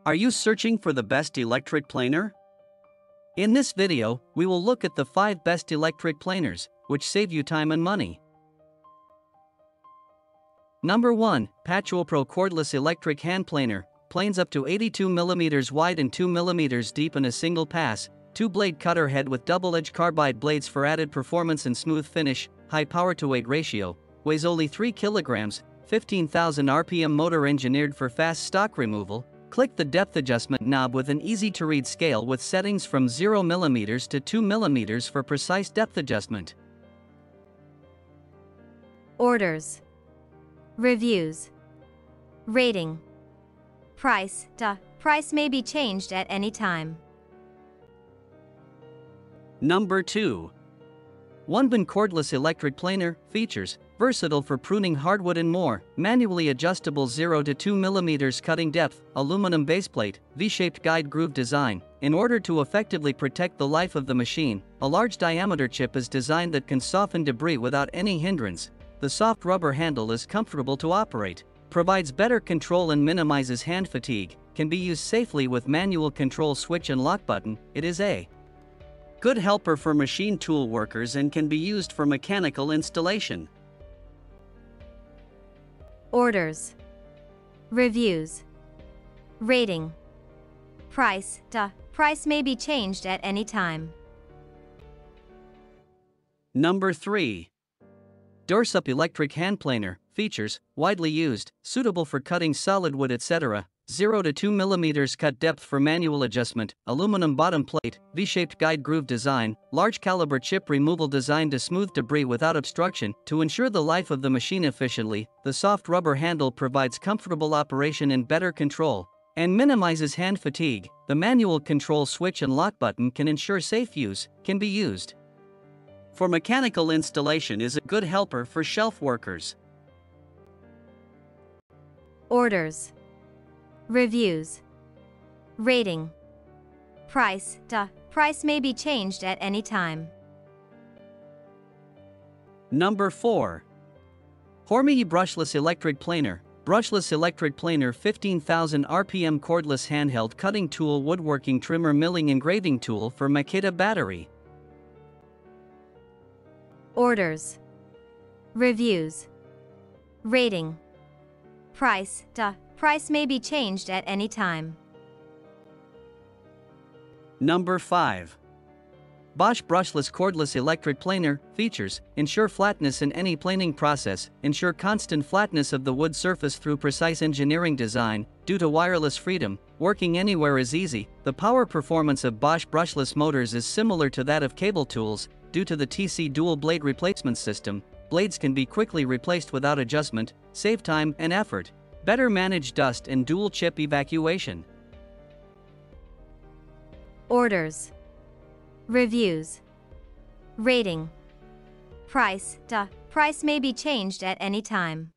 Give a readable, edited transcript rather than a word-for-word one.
Are you searching for the best electric planer? In this video, we will look at the 5 best electric planers, which save you time and money. Number 1. PATUOPRO Cordless Electric Hand Planer. Planes up to 82 mm wide and 2 mm deep in a single pass, 2-blade cutter head with double-edged carbide blades for added performance and smooth finish, high power-to-weight ratio, weighs only 3 kilograms, 15,000 RPM motor engineered for fast stock removal. Click the depth adjustment knob with an easy-to-read scale with settings from 0 mm to 2 mm for precise depth adjustment. Orders. Reviews. Rating. Price. Price may be changed at any time. Number 2. ONEVAN Cordless Electric Planer. Features: versatile for pruning hardwood and more, manually adjustable 0 to 2 mm cutting depth, aluminum baseplate, V-shaped guide groove design. In order to effectively protect the life of the machine, a large diameter chip is designed that can soften debris without any hindrance. The soft rubber handle is comfortable to operate, provides better control and minimizes hand fatigue, can be used safely with manual control switch and lock button. It is a good helper for machine tool workers and can be used for mechanical installation. Orders. Reviews. Rating. Price. Price may be changed at any time. Number 3. DOERSUPP Electric Hand Planer. Features: widely used, suitable for cutting solid wood etc. 0 to 2 mm cut depth for manual adjustment, aluminum bottom plate, V-shaped guide groove design, large caliber chip removal designed to smooth debris without obstruction. To ensure the life of the machine efficiently, the soft rubber handle provides comfortable operation and better control, and minimizes hand fatigue. The manual control switch and lock button can ensure safe use, can be used for mechanical installation, is a good helper for shelf workers. Orders. Reviews. Rating. Price. Price may be changed at any time. Number 4. Hormy Brushless Electric Planer. Brushless Electric Planer. 15,000 RPM cordless handheld cutting tool, woodworking trimmer, milling engraving tool for Makita battery. Orders. Reviews. Rating. Price. Price may be changed at any time. Number 5. Bosch Brushless Cordless Electric Planer. Features: ensure flatness in any planing process, ensure constant flatness of the wood surface through precise engineering design. Due to wireless freedom, working anywhere is easy. The power performance of Bosch brushless motors is similar to that of cable tools. Due to the TC dual blade replacement system, blades can be quickly replaced without adjustment, save time and effort, better manage dust and dual chip evacuation. Orders. Reviews. Rating. Price. Price may be changed at any time.